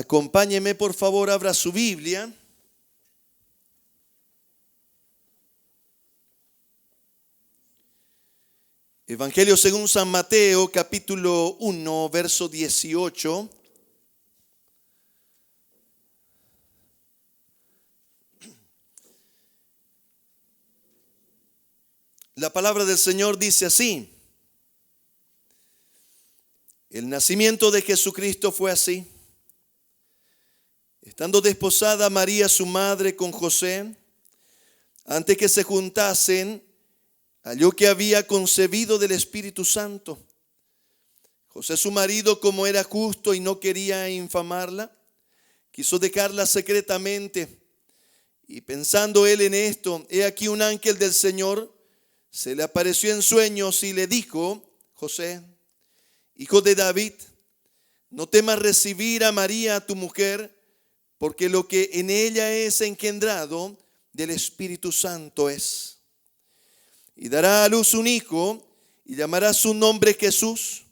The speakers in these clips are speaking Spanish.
Acompáñeme, por favor, abra su Biblia. Evangelio según San Mateo, capítulo 1, verso 18. La palabra del Señor dice así: el nacimiento de Jesucristo fue así. Estando desposada María su madre con José, antes que se juntasen, halló que había concebido del Espíritu Santo. José su marido, como era justo y no quería infamarla, quiso dejarla secretamente. Y pensando él en esto, he aquí un ángel del Señor se le apareció en sueños y le dijo: José, hijo de David, no temas recibir a María tu mujer, porque lo que en ella es engendrado del Espíritu Santo es. Y dará a luz un hijo, y llamará su nombre Jesús,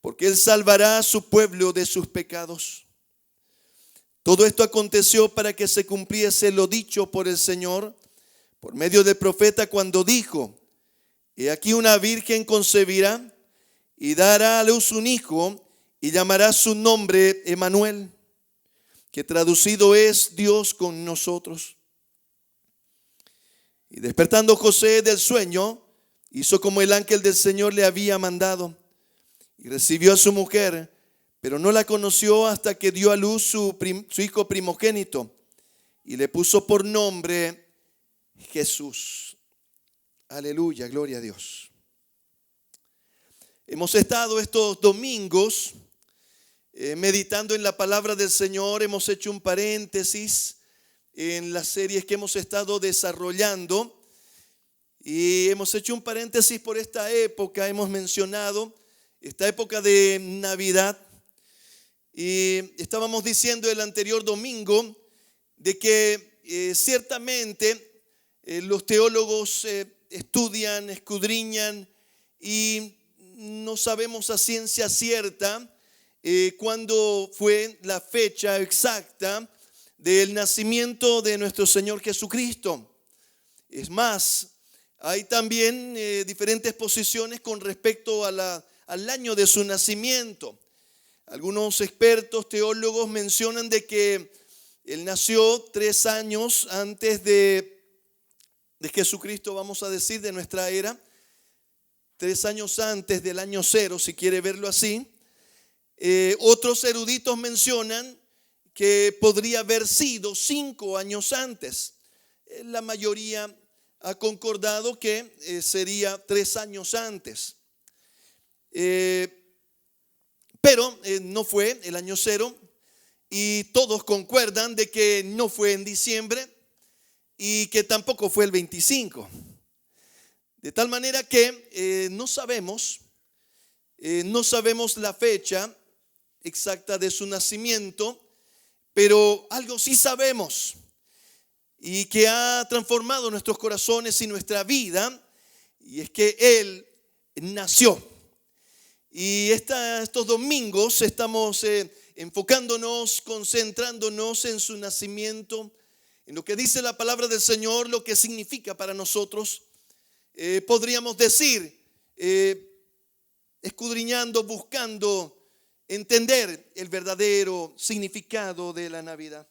porque él salvará a su pueblo de sus pecados. Todo esto aconteció para que se cumpliese lo dicho por el Señor, por medio del profeta, cuando dijo: he aquí una virgen concebirá, y dará a luz un hijo, y llamará su nombre Emmanuel, que traducido es Dios con nosotros. Y despertando José del sueño, hizo como el ángel del Señor le había mandado, y recibió a su mujer, pero no la conoció hasta que dio a luz su hijo primogénito, y le puso por nombre Jesús. Aleluya, gloria a Dios. Hemos estado estos domingos meditando en la palabra del Señor. Hemos hecho un paréntesis en las series que hemos estado desarrollando y hemos hecho un paréntesis por esta época. Hemos mencionado esta época de Navidad y estábamos diciendo el anterior domingo de que ciertamente los teólogos estudian, escudriñan y no sabemos a ciencia cierta cuándo fue la fecha exacta del nacimiento de nuestro Señor Jesucristo. Es más, hay también diferentes posiciones con respecto a al año de su nacimiento. Algunos expertos teólogos mencionan de que Él nació 3 años antes de Jesucristo, vamos a decir, de nuestra era. 3 años antes del año 0, si quiere verlo así. Otros eruditos mencionan que podría haber sido 5 años antes. La mayoría ha concordado que sería 3 años antes. Pero no fue el año 0 y todos concuerdan de que no fue en diciembre y que tampoco fue el 25. De tal manera que no sabemos la fecha exacta de su nacimiento, pero algo sí sabemos y que ha transformado nuestros corazones y nuestra vida, y es que Él nació. Y estos domingos estamos enfocándonos, concentrándonos en su nacimiento, en lo que dice la palabra del Señor, lo que significa para nosotros. Podríamos decir, escudriñando, buscando entender el verdadero significado de la Navidad.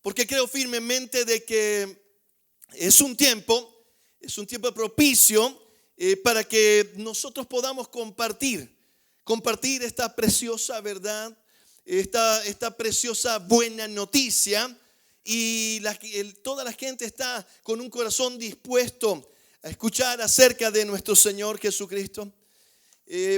Porque creo firmemente de que es un tiempo propicio para que nosotros podamos compartir esta preciosa verdad, esta preciosa buena noticia, y toda la gente está con un corazón dispuesto a escuchar acerca de nuestro Señor Jesucristo.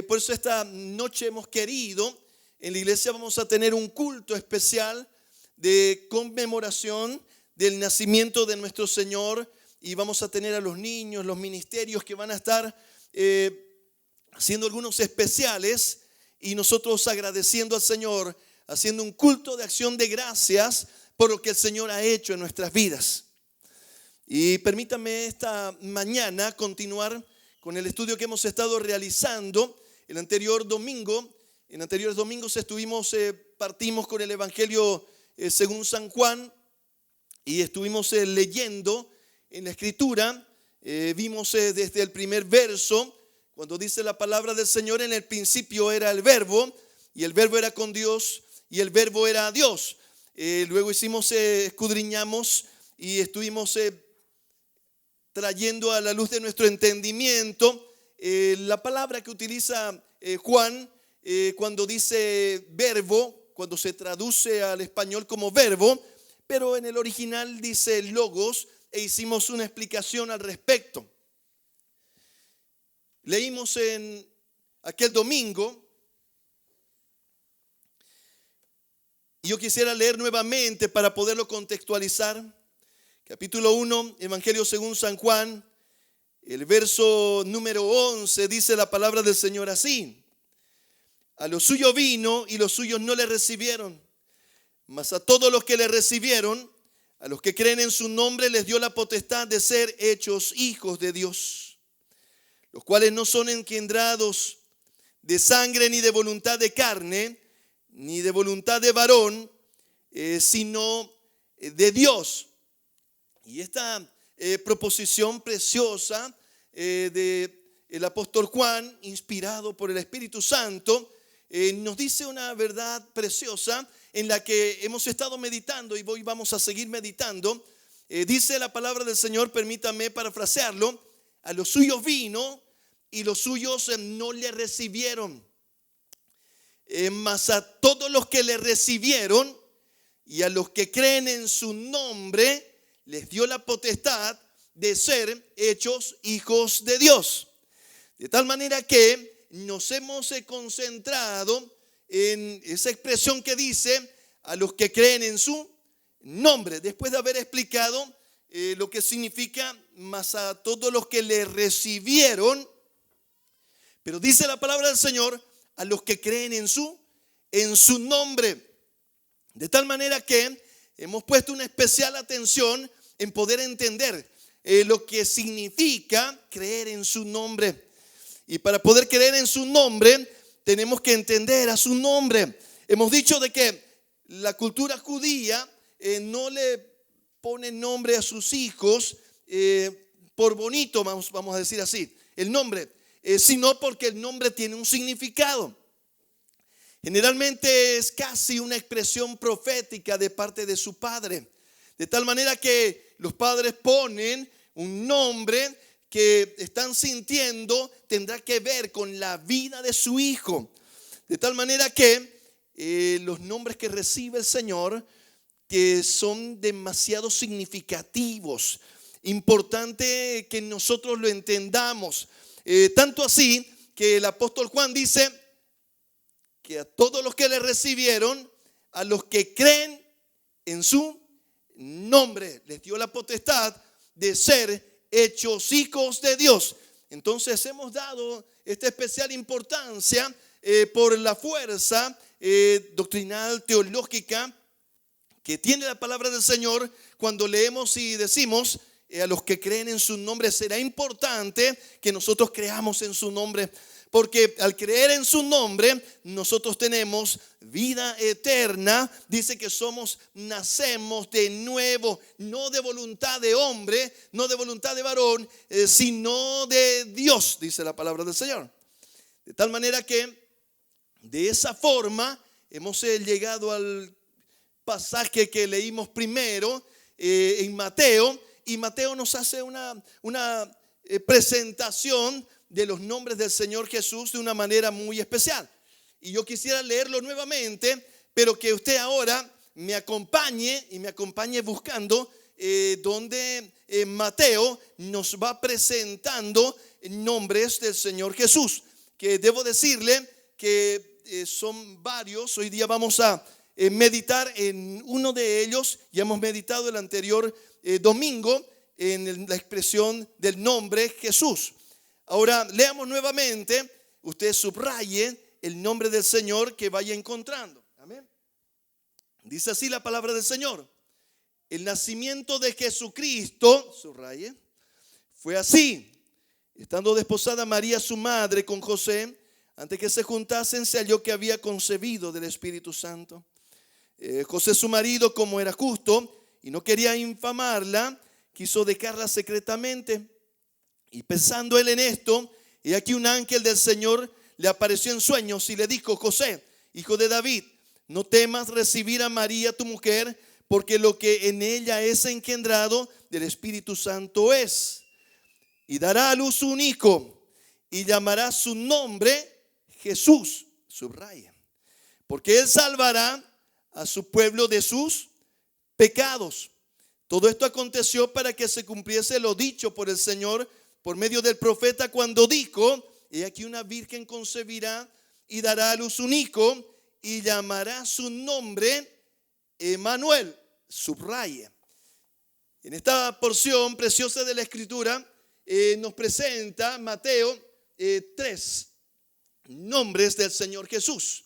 Por eso esta noche hemos querido, en la iglesia vamos a tener un culto especial de conmemoración del nacimiento de nuestro Señor, y vamos a tener a los niños, los ministerios que van a estar haciendo algunos especiales, y nosotros agradeciendo al Señor, haciendo un culto de acción de gracias por lo que el Señor ha hecho en nuestras vidas. Y permítame esta mañana continuar con el estudio que hemos estado realizando. En anteriores domingos partimos con el Evangelio según San Juan y estuvimos leyendo en la Escritura. Vimos desde el primer verso, cuando dice la palabra del Señor: en el principio era el Verbo, y el Verbo era con Dios, y el Verbo era Dios. Luego escudriñamos y estuvimos trayendo a la luz de nuestro entendimiento la palabra que utiliza Juan cuando dice verbo, cuando se traduce al español como verbo, pero en el original dice logos, e hicimos una explicación al respecto. Leímos en aquel domingo, y yo quisiera leer nuevamente para poderlo contextualizar. Capítulo 1, Evangelio según San Juan, el verso número 11, dice la palabra del Señor así: a los suyos vino y los suyos no le recibieron, mas a todos los que le recibieron, a los que creen en su nombre, les dio la potestad de ser hechos hijos de Dios, los cuales no son engendrados de sangre, ni de voluntad de carne, ni de voluntad de varón, sino de Dios. Y esta proposición preciosa del apóstol Juan, inspirado por el Espíritu Santo, nos dice una verdad preciosa en la que hemos estado meditando y hoy vamos a seguir meditando. Dice la palabra del Señor, permítame parafrasearlo: a los suyos vino y los suyos no le recibieron, mas a todos los que le recibieron y a los que creen en su nombre, les dio la potestad de ser hechos hijos de Dios. De tal manera que nos hemos concentrado en esa expresión que dice a los que creen en su nombre, después de haber explicado lo que significa más a todos los que le recibieron. Pero dice la palabra del Señor a los que creen en su nombre. De tal manera que hemos puesto una especial atención en poder entender lo que significa creer en su nombre. Y para poder creer en su nombre, tenemos que entender a su nombre. Hemos dicho de que la cultura judía no le pone nombre a sus hijos por bonito, vamos a decir así, el nombre, sino porque el nombre tiene un significado. Generalmente es casi una expresión profética de parte de su padre. De tal manera que los padres ponen un nombre que están sintiendo tendrá que ver con la vida de su hijo. De tal manera que los nombres que recibe el Señor, que son demasiado significativos, importante que nosotros lo entendamos. Tanto así que el apóstol Juan dice que a todos los que le recibieron, a los que creen en su nombre, les dio la potestad de ser hechos hijos de Dios. Entonces hemos dado esta especial importancia por la fuerza doctrinal, teológica que tiene la palabra del Señor. Cuando leemos y decimos a los que creen en su nombre, será importante que nosotros creamos en su nombre. Porque al creer en su nombre, nosotros tenemos vida eterna. Dice que nacemos de nuevo, no de voluntad de hombre, no de voluntad de varón, sino de Dios, dice la palabra del Señor. De tal manera que de esa forma hemos llegado al pasaje que leímos primero en Mateo. Y Mateo nos hace una presentación de los nombres del Señor Jesús de una manera muy especial. Y yo quisiera leerlo nuevamente, pero que usted ahora me acompañe y me acompañe buscando donde Mateo nos va presentando nombres del Señor Jesús, que debo decirle que son varios. Hoy día vamos a meditar en uno de ellos. Ya hemos meditado el anterior domingo en la expresión del nombre Jesús. Ahora leamos nuevamente, usted subraye el nombre del Señor que vaya encontrando. Amén. Dice así la palabra del Señor: el nacimiento de Jesucristo, subraye, fue así. Estando desposada María su madre con José, antes que se juntasen, se halló que había concebido del Espíritu Santo. José su marido, como era justo y no quería infamarla, quiso dejarla secretamente. Y pensando él en esto, he aquí un ángel del Señor le apareció en sueños y le dijo: José, hijo de David, no temas recibir a María tu mujer, porque lo que en ella es engendrado del Espíritu Santo es. Y dará a luz un hijo y llamará su nombre Jesús. Subraya. Porque él salvará a su pueblo de sus pecados. Todo esto aconteció para que se cumpliese lo dicho por el Señor por medio del profeta, cuando dijo: he aquí una virgen concebirá y dará a luz un hijo y llamará su nombre Emmanuel. Subraya. En esta porción preciosa de la Escritura nos presenta Mateo 3 nombres del Señor Jesús.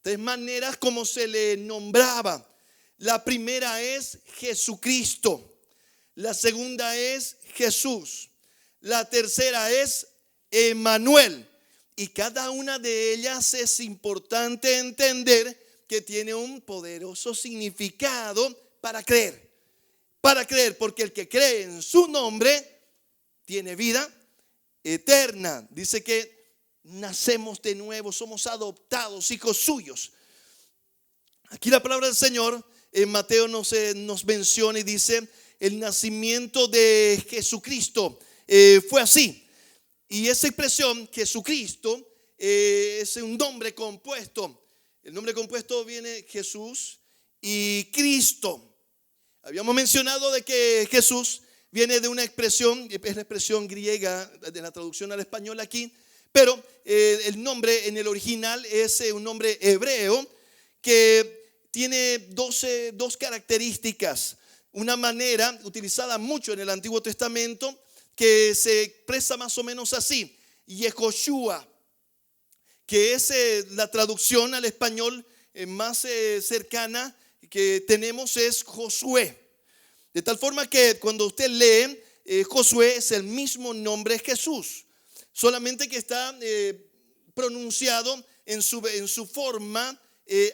3 maneras como se le nombraba. La primera es Jesucristo. La segunda es Jesús. La tercera es Emmanuel. Y cada una de ellas es importante entender que tiene un poderoso significado para creer. Para creer, porque el que cree en su nombre tiene vida eterna. Dice que nacemos de nuevo, somos adoptados, hijos suyos. Aquí la palabra del Señor en Mateo nos menciona y dice: el nacimiento de Jesucristo fue así. Y esa expresión Jesucristo es un nombre compuesto. El nombre compuesto viene Jesús y Cristo. Habíamos mencionado de que Jesús viene de una expresión, es la expresión griega de la traducción al español aquí, pero el nombre en el original es un nombre hebreo que tiene dos características. Una manera utilizada mucho en el Antiguo Testamento que se expresa más o menos así: Yehoshua, que es la traducción al español más cercana que tenemos, es Josué. De tal forma que cuando usted lee Josué, es el mismo nombre Jesús, solamente que está pronunciado en su forma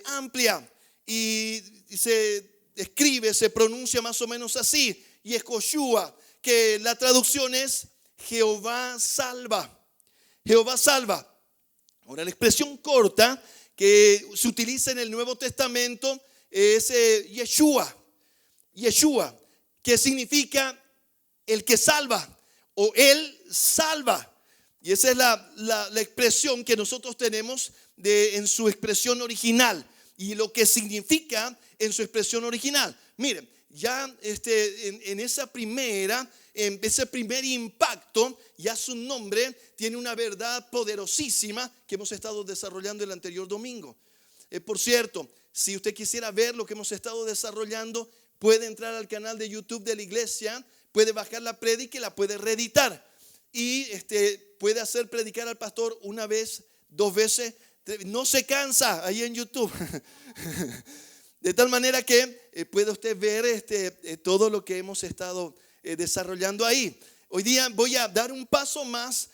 amplia, y se escribe, se pronuncia más o menos así: Yehoshua, que la traducción es Jehová salva. Jehová salva. Ahora, la expresión corta que se utiliza en el Nuevo Testamento es Yeshua. Yeshua, que significa el que salva o él salva. Y esa es la expresión que nosotros tenemos en su expresión original, y lo que significa en su expresión original. Miren, ya en ese primer impacto, ya su nombre tiene una verdad poderosísima que hemos estado desarrollando el anterior domingo. Por cierto, si usted quisiera ver lo que hemos estado desarrollando, puede entrar al canal de YouTube de la iglesia, puede bajar la prédica y la puede reeditar. Y puede hacer predicar al pastor una vez, 2 veces, no se cansa ahí en YouTube. De tal manera que puede usted ver todo lo que hemos estado desarrollando ahí. Hoy día voy a dar un paso más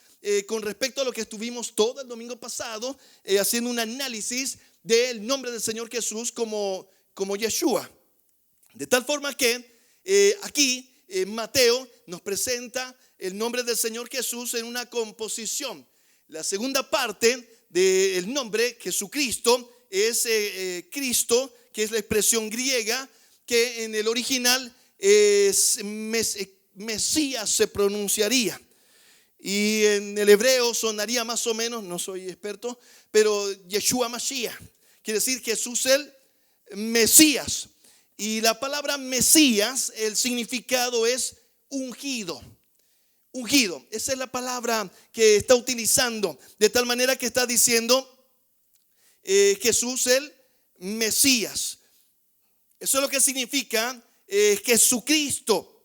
con respecto a lo que estuvimos todo el domingo pasado, haciendo un análisis del nombre del Señor Jesús como Yeshua. De tal forma que aquí Mateo nos presenta el nombre del Señor Jesús en una composición. La segunda parte del nombre Jesucristo es Cristo, que es la expresión griega que en el original es Mesías se pronunciaría. Y en el hebreo sonaría más o menos, no soy experto, pero Yeshua Mashiach, quiere decir Jesús el Mesías. Y la palabra Mesías, el significado es ungido. Ungido, esa es la palabra que está utilizando, de tal manera que está diciendo Jesús el Mesías. Eso es lo que significa Jesucristo.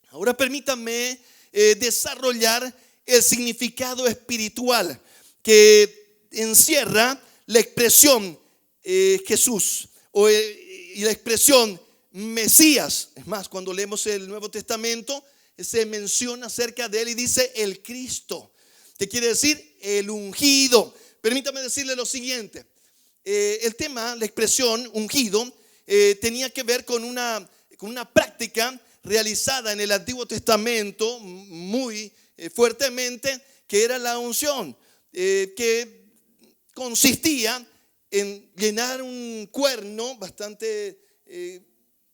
Ahora permítanme desarrollar el significado espiritual que encierra la expresión Jesús y la expresión Mesías. Es más, cuando leemos el Nuevo Testamento, se menciona acerca de él y dice el Cristo, que quiere decir el ungido. Permítame decirle lo siguiente. El tema, la expresión ungido, tenía que ver con una práctica realizada en el Antiguo Testamento muy fuertemente, que era la unción, que consistía en llenar un cuerno bastante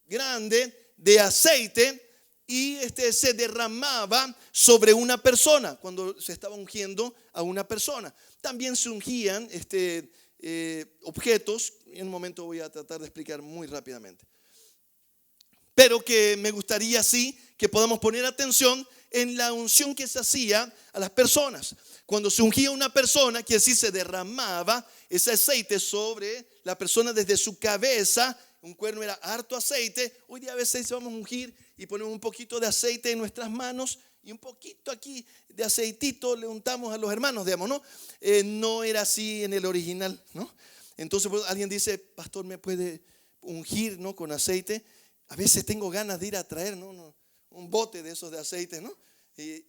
grande de aceite y se derramaba sobre una persona cuando se estaba ungiendo a una persona. También se ungían objetos. En un momento voy a tratar de explicar muy rápidamente. Pero que me gustaría sí que podamos poner atención en la unción que se hacía a las personas. Cuando se ungía a una persona, que así se derramaba ese aceite sobre la persona desde su cabeza. Un cuerno era harto aceite. Hoy día a veces vamos a ungir y ponemos un poquito de aceite en nuestras manos y un poquito aquí de aceitito le untamos a los hermanos, digamos, ¿no? No era así en el original, ¿no? Entonces pues, alguien dice, pastor, ¿me puede ungir, ¿no? Con aceite? A veces tengo ganas de ir a traer, ¿no? Un bote de esos de aceite, ¿no? Y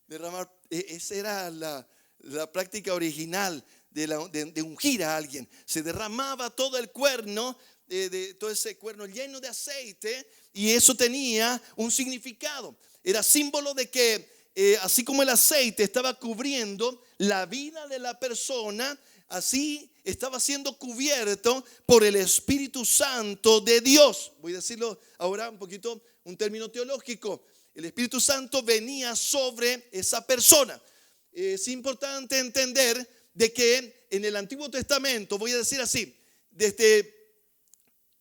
derramar. Esa era la práctica original de ungir a alguien. Se derramaba todo el cuerno, todo ese cuerno lleno de aceite, y eso tenía un significado. Era símbolo de que así como el aceite estaba cubriendo la vida de la persona, así estaba siendo cubierto por el Espíritu Santo de Dios. Voy a decirlo ahora un poquito, un término teológico. El Espíritu Santo venía sobre esa persona. Es importante entender de que en el Antiguo Testamento, voy a decir así, desde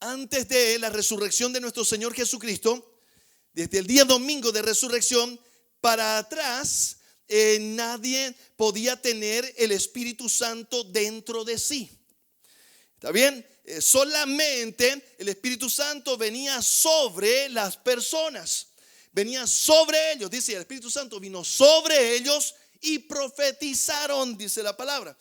antes de la resurrección de nuestro Señor Jesucristo, desde el día domingo de resurrección para atrás, nadie podía tener el Espíritu Santo dentro de sí. ¿Está bien? Solamente el Espíritu Santo venía sobre las personas. Venía sobre ellos, dice, el Espíritu Santo vino sobre ellos y profetizaron, dice la palabra.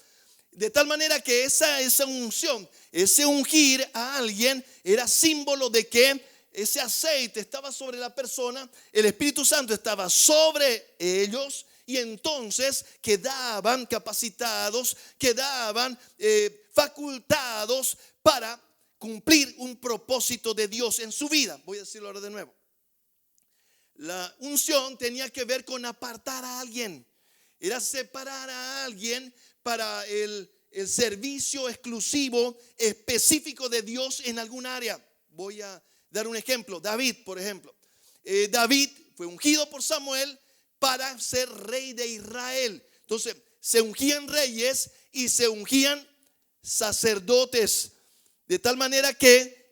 De tal manera que esa unción, ese ungir a alguien era símbolo de que ese aceite estaba sobre la persona, el Espíritu Santo estaba sobre ellos y entonces quedaban capacitados, quedaban facultados para cumplir un propósito de Dios en su vida. Voy a decirlo ahora de nuevo. La unción tenía que ver con apartar a alguien. Era separar a alguien para el servicio exclusivo, específico de Dios en algún área. Voy a dar un ejemplo. David, por ejemplo. David fue ungido por Samuel para ser rey de Israel. Entonces, se ungían reyes y se ungían sacerdotes. De tal manera que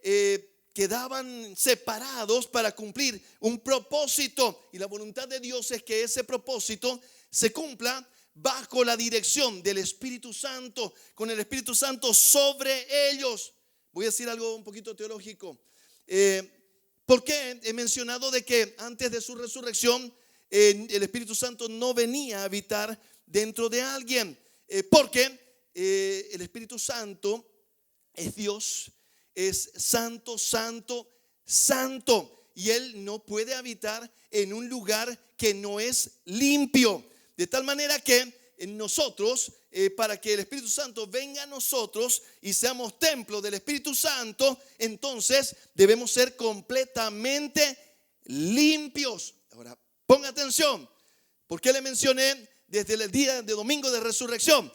quedaban separados para cumplir un propósito. Y la voluntad de Dios es que ese propósito se cumpla bajo la dirección del Espíritu Santo, con el Espíritu Santo sobre ellos. Voy a decir algo un poquito teológico. ¿Por qué he mencionado de que antes de su resurrección el Espíritu Santo no venía a habitar dentro de alguien? Porque el Espíritu Santo es Dios, es santo, santo, santo, y Él no puede habitar en un lugar que no es limpio. De tal manera que nosotros, para que el Espíritu Santo venga a nosotros y seamos templo del Espíritu Santo, entonces debemos ser completamente limpios. Ahora, ponga atención. ¿Por qué le mencioné desde el día de domingo de resurrección?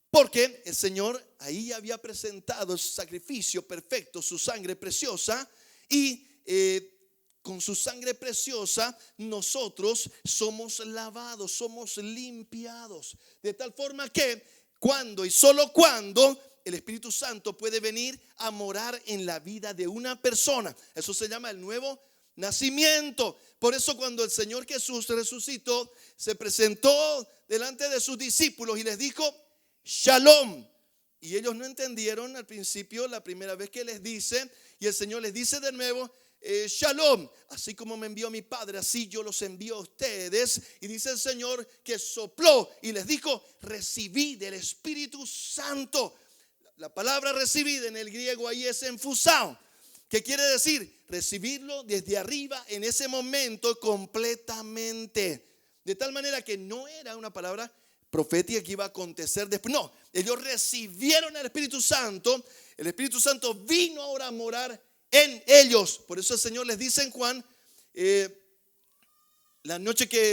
Porque el Señor ahí había presentado su sacrificio perfecto, su sangre preciosa, y con su sangre preciosa nosotros somos lavados, somos limpiados. De tal forma que cuando y solo cuando el Espíritu Santo puede venir a morar en la vida de una persona. Eso se llama el nuevo nacimiento. Por eso cuando el Señor Jesús resucitó, se presentó delante de sus discípulos y les dijo Shalom. Y ellos no entendieron al principio la primera vez que les dice, y el Señor les dice de nuevo Shalom, así como me envió mi Padre, así yo los envío a ustedes. Y dice el Señor que sopló y les dijo, recibid del Espíritu Santo. La palabra recibid en el griego ahí es enfusao, ¿Qué quiere decir? Recibirlo desde arriba en ese momento completamente. De tal manera que no era una palabra profética que iba a acontecer después. No, ellos recibieron al Espíritu Santo. El Espíritu Santo vino ahora a morar en ellos. Por eso el Señor les dice en Juan, el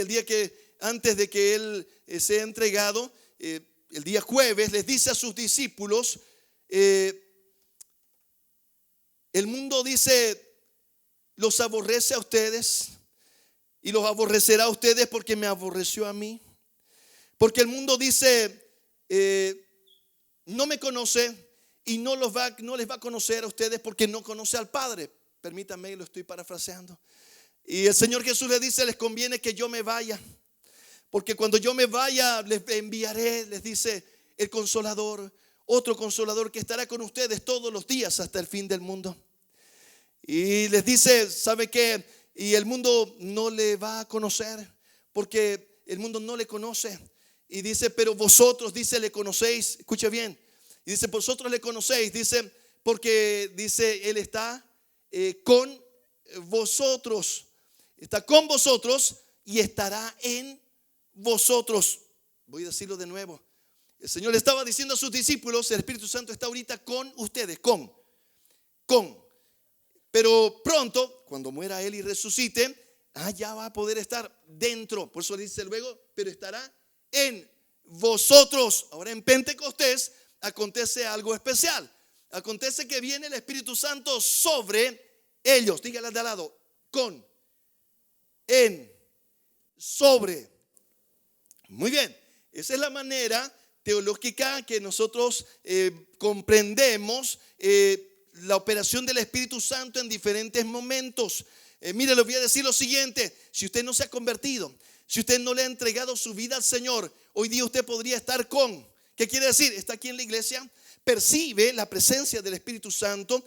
día que antes de que Él sea entregado, el día jueves, les dice a sus discípulos, el mundo dice, los aborrece a ustedes y los aborrecerá a ustedes porque me aborreció a mí. Porque el mundo dice, no me conoce y no les va a conocer a ustedes porque no conoce al Padre. Permítanme, lo estoy parafraseando. Y el Señor Jesús les dice, les conviene que yo me vaya, porque cuando yo me vaya les enviaré, les dice, el Consolador, otro Consolador que estará con ustedes todos los días hasta el fin del mundo. Y les dice, ¿sabe qué? Y el mundo no le va a conocer porque el mundo no le conoce. Y dice, pero vosotros, dice, le conocéis. Escucha bien. Y dice, vosotros le conocéis. Dice, porque dice, Él está con vosotros. Está con vosotros y estará en vosotros. Voy a decirlo de nuevo. El Señor le estaba diciendo a sus discípulos, el Espíritu Santo está ahorita con ustedes, con. Pero pronto, cuando muera Él y resucite, ya va a poder estar dentro. Por eso le dice luego, pero estará en vosotros. Ahora en Pentecostés acontece algo especial. Acontece que viene el Espíritu Santo sobre ellos. Dígale de al lado, con, en, sobre. Muy bien, esa es la manera teológica que nosotros comprendemos la operación del Espíritu Santo en diferentes momentos. Mire, les voy a decir lo siguiente: si usted no se ha convertido, si usted no le ha entregado su vida al Señor, hoy día usted podría estar con. ¿Qué quiere decir? Está aquí en la iglesia, percibe la presencia del Espíritu Santo,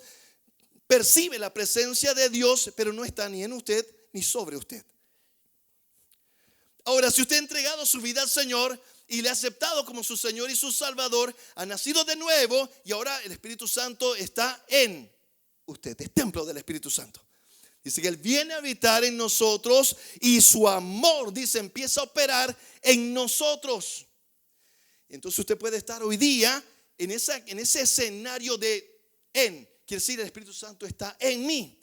percibe la presencia de Dios, pero no está ni en usted ni sobre usted. Ahora, si usted ha entregado su vida al Señor y le ha aceptado como su Señor y su Salvador, ha nacido de nuevo y ahora el Espíritu Santo está en usted, es templo del Espíritu Santo. Dice que Él viene a habitar en nosotros y su amor, dice, empieza a operar en nosotros. Entonces usted puede estar hoy día en ese escenario de quiere decir el Espíritu Santo está en mí.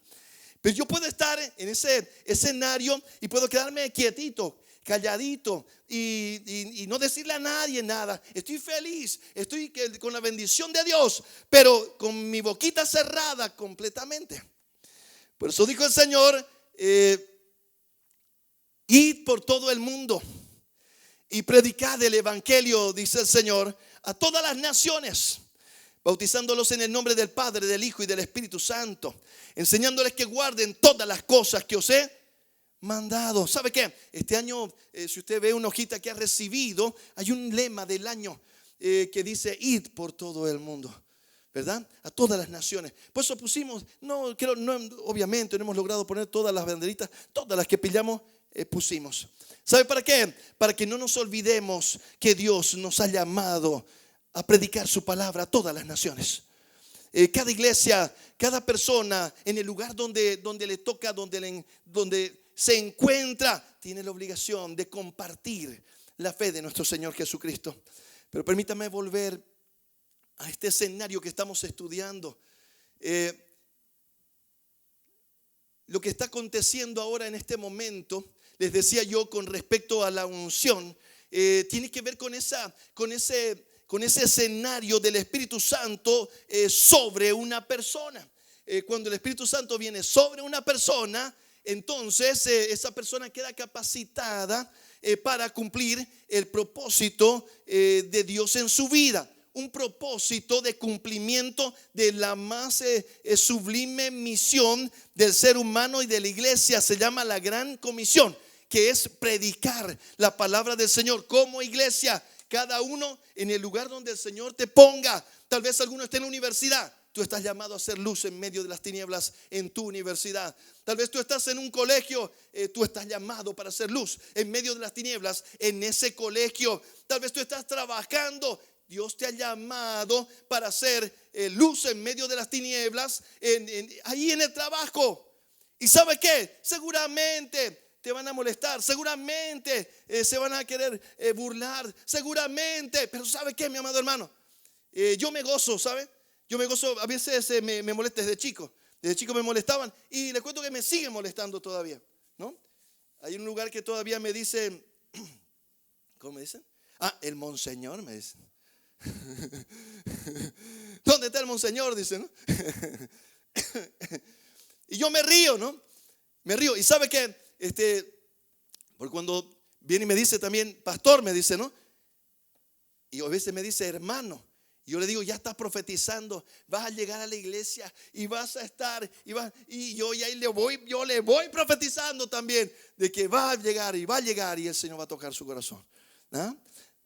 Pero yo puedo estar en ese escenario y puedo quedarme quietito, calladito y no decirle a nadie nada. Estoy feliz, estoy con la bendición de Dios, pero con mi boquita cerrada completamente. Por eso dijo el Señor, id por todo el mundo y predicad el evangelio, dice el Señor, a todas las naciones, bautizándolos en el nombre del Padre, del Hijo y del Espíritu Santo, enseñándoles que guarden todas las cosas que os he mandado. ¿Sabe qué? Este año, si usted ve una hojita que ha recibido, hay un lema del año que dice, id por todo el mundo, ¿verdad? A todas las naciones. Por eso pusimos, obviamente no hemos logrado poner todas las banderitas, todas las que pillamos pusimos. ¿Sabe para qué? Para que no nos olvidemos que Dios nos ha llamado a predicar su palabra a todas las naciones. Cada iglesia, cada persona en el lugar donde le toca, donde se encuentra, tiene la obligación de compartir la fe de nuestro Señor Jesucristo. Pero permítame volver a este escenario que estamos estudiando. Lo que está aconteciendo ahora en este momento, les decía yo con respecto a la unción, tiene que ver con ese escenario del Espíritu Santo sobre una persona. Cuando el Espíritu Santo viene sobre una persona, entonces esa persona queda capacitada para cumplir el propósito de Dios en su vida. Un propósito de cumplimiento de la más sublime misión del ser humano y de la iglesia. Se llama la Gran Comisión, que es predicar la palabra del Señor como iglesia. Cada uno en el lugar donde el Señor te ponga. Tal vez alguno esté en la universidad. Tú estás llamado a hacer luz en medio de las tinieblas en tu universidad. Tal vez tú estás en un colegio. Tú estás llamado para hacer luz en medio de las tinieblas en ese colegio. Tal vez tú estás trabajando. Dios te ha llamado para ser luz en medio de las tinieblas, ahí en el trabajo. ¿Y sabe qué? Seguramente te van a molestar, seguramente se van a querer burlar, seguramente. Pero ¿sabe qué, mi amado hermano? Yo me gozo, ¿sabe? Yo me gozo, a veces me molesta desde chico. Desde chico me molestaban y les cuento que me siguen molestando todavía, ¿no? Hay un lugar que todavía me dicen, ¿cómo me dicen? El monseñor, me dicen. ¿Dónde está el monseñor? Dicen, ¿no? Y yo me río, ¿no? Me río. Y sabe que, porque cuando viene y me dice también, pastor, me dice, ¿no? Y a veces me dice, hermano. Y yo le digo, ya estás profetizando, vas a llegar a la iglesia y vas a estar, y yo y ahí yo le voy profetizando también de que va a llegar y el Señor va a tocar su corazón, ¿no?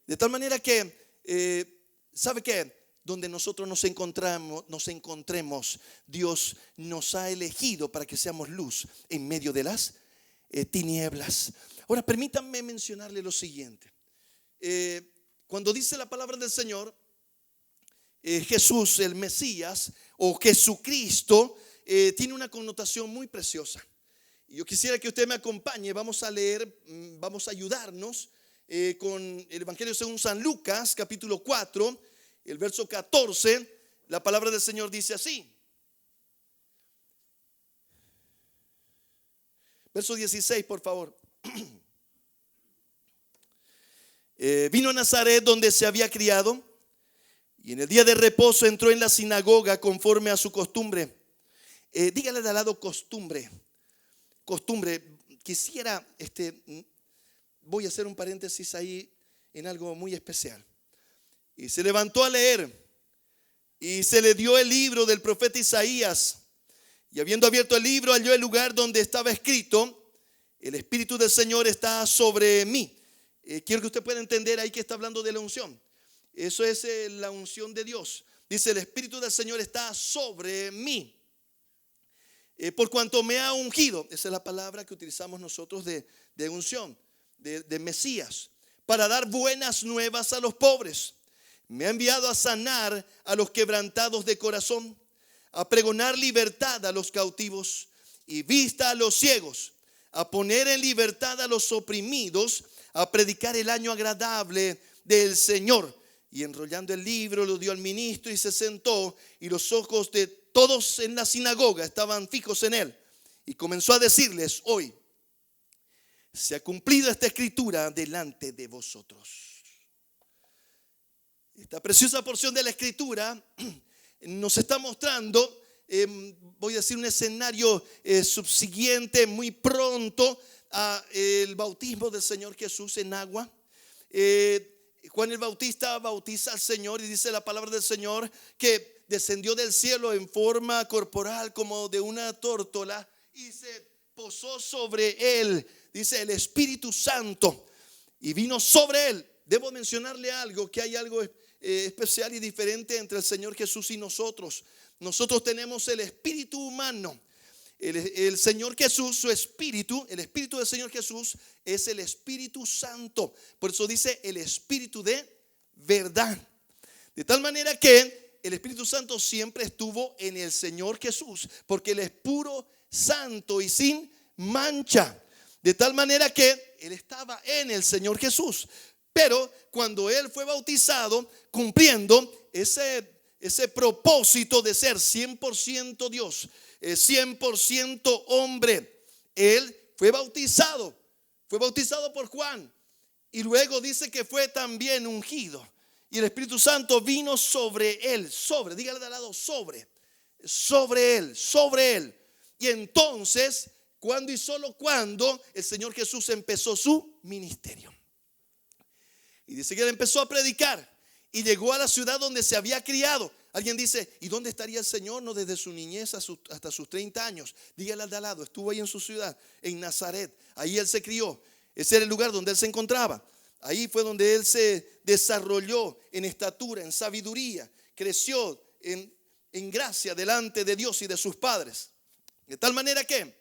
De tal manera que, ¿sabe qué? Donde nosotros nos encontremos, Dios nos ha elegido para que seamos luz en medio de las tinieblas. Ahora, permítanme mencionarle lo siguiente. Cuando dice la palabra del Señor, Jesús, el Mesías o Jesucristo, tiene una connotación muy preciosa. Yo quisiera que usted me acompañe. Vamos a leer, vamos a ayudarnos con el Evangelio según San Lucas, capítulo 4, el verso 14. La palabra del Señor dice así. Verso 16, por favor. Vino a Nazaret, donde se había criado, y en el día de reposo entró en la sinagoga conforme a su costumbre. Dígale de al lado costumbre. Costumbre. Quisiera, voy a hacer un paréntesis ahí en algo muy especial. Y se levantó a leer y se le dio el libro del profeta Isaías. Y habiendo abierto el libro, halló el lugar donde estaba escrito: el Espíritu del Señor está sobre mí. Quiero que usted pueda entender ahí que está hablando de la unción. Eso es la unción de Dios. Dice: el Espíritu del Señor está sobre mí, por cuanto me ha ungido. Esa es la palabra que utilizamos nosotros de unción, de Mesías, para dar buenas nuevas a los pobres. Me ha enviado a sanar a los quebrantados de corazón, a pregonar libertad a los cautivos y vista a los ciegos, a poner en libertad a los oprimidos, a predicar el año agradable del Señor. Y enrollando el libro lo dio al ministro y se sentó, y los ojos de todos en la sinagoga estaban fijos en él. Y comenzó a decirles: hoy se ha cumplido esta escritura delante de vosotros. Esta preciosa porción de la escritura nos está mostrando, voy a decir, un escenario subsiguiente muy pronto a el bautismo del Señor Jesús en agua. Juan el Bautista bautiza al Señor y dice la palabra del Señor que descendió del cielo en forma corporal como de una tórtola y se posó sobre él, dice, el Espíritu Santo, y vino sobre él. Debo mencionarle algo, que hay algo especial y diferente entre el Señor Jesús y nosotros. Nosotros tenemos el espíritu humano. El Señor Jesús, su espíritu, el espíritu del Señor Jesús es el Espíritu Santo. Por eso dice el Espíritu de verdad. De tal manera que el Espíritu Santo siempre estuvo en el Señor Jesús, porque Él es puro, santo y sin mancha. De tal manera que Él estaba en el Señor Jesús. Pero cuando Él fue bautizado, cumpliendo ese propósito de ser 100% Dios, 100% hombre, Él fue bautizado por Juan, y luego dice que fue también ungido, y el Espíritu Santo vino sobre él, dígale de al lado, sobre él. Y entonces, cuando y solo cuando el Señor Jesús empezó su ministerio. Y dice que él empezó a predicar y llegó a la ciudad donde se había criado. Alguien dice: ¿y dónde estaría el Señor? No, desde su niñez hasta sus 30 años. Dígale al de al lado: estuvo ahí en su ciudad, en Nazaret. Ahí él se crió. Ese era el lugar donde él se encontraba. Ahí fue donde él se desarrolló en estatura, en sabiduría. Creció en gracia delante de Dios y de sus padres. De tal manera que